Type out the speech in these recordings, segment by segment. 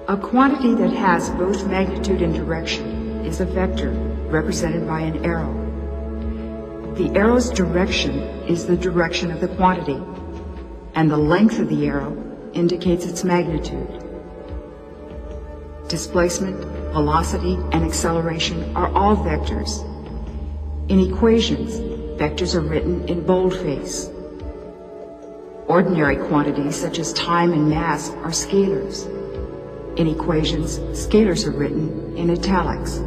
A quantity that has both magnitude and direction is a vector represented by an arrow. The arrow's direction is the direction of the quantity, and the length of the arrow indicates its magnitude. Displacement, velocity, and acceleration are all vectors. In equations, vectors are written in boldface. Ordinary quantities such as time and mass are scalars. In equations, scalars are written in italics.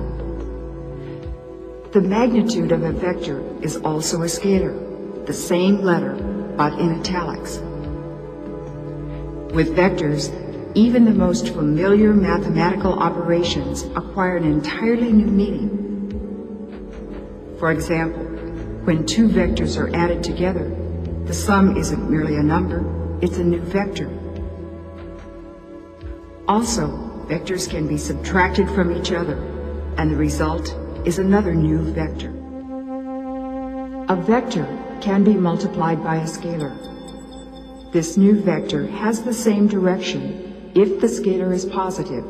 The magnitude of a vector is also a scalar, the same letter, but in italics. With vectors, even the most familiar mathematical operations acquire an entirely new meaning. For example, when two vectors are added together, the sum isn't merely a number, it's a new vector. Also, vectors can be subtracted from each other, and the result is another new vector. A vector can be multiplied by a scalar. This new vector has the same direction if the scalar is positive,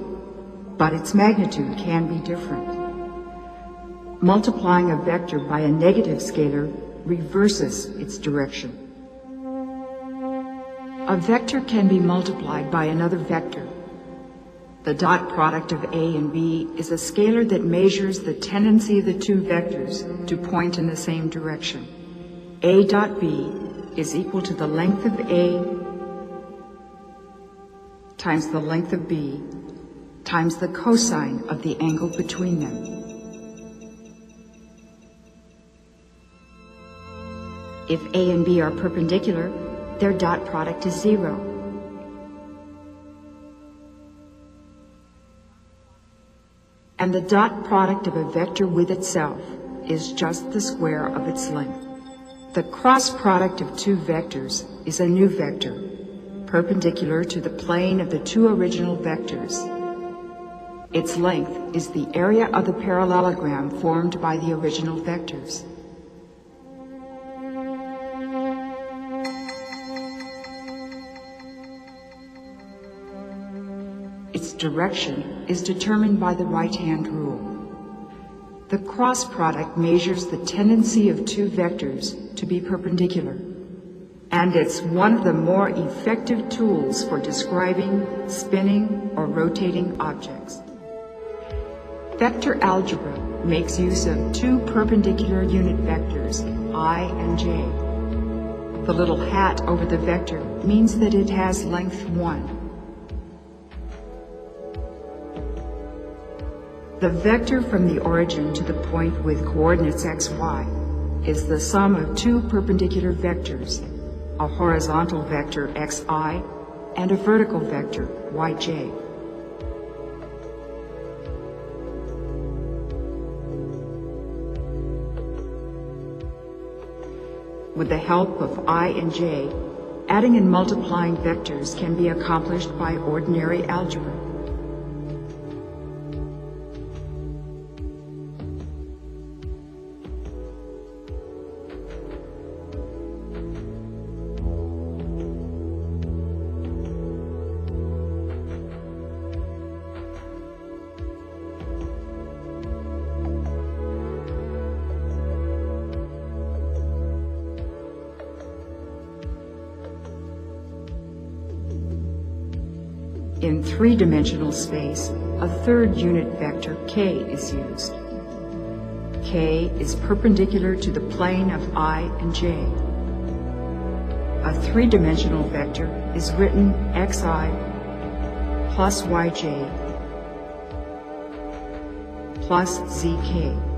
but its magnitude can be different. Multiplying a vector by a negative scalar reverses its direction. A vector can be multiplied by another vector. The dot product of A and B is a scalar that measures the tendency of the two vectors to point in the same direction. A dot B is equal to the length of A times the length of B times the cosine of the angle between them. If A and B are perpendicular, their dot product is 0. And the dot product of a vector with itself is just the square of its length. The cross product of two vectors is a new vector, perpendicular to the plane of the two original vectors. Its length is the area of the parallelogram formed by the original vectors. Its direction is determined by the right-hand rule. The cross product measures the tendency of two vectors to be perpendicular, and it's one of the more effective tools for describing, spinning, or rotating objects. Vector algebra makes use of two perpendicular unit vectors, I and j. The little hat over the vector means that it has length 1. The vector from the origin to the point with coordinates x, y is the sum of two perpendicular vectors, a horizontal vector xi and a vertical vector yj. With the help of I and j, adding and multiplying vectors can be accomplished by ordinary algebra. In three-dimensional space, a third unit vector k is used. K is perpendicular to the plane of I and j. A three-dimensional vector is written xi plus yj plus zk.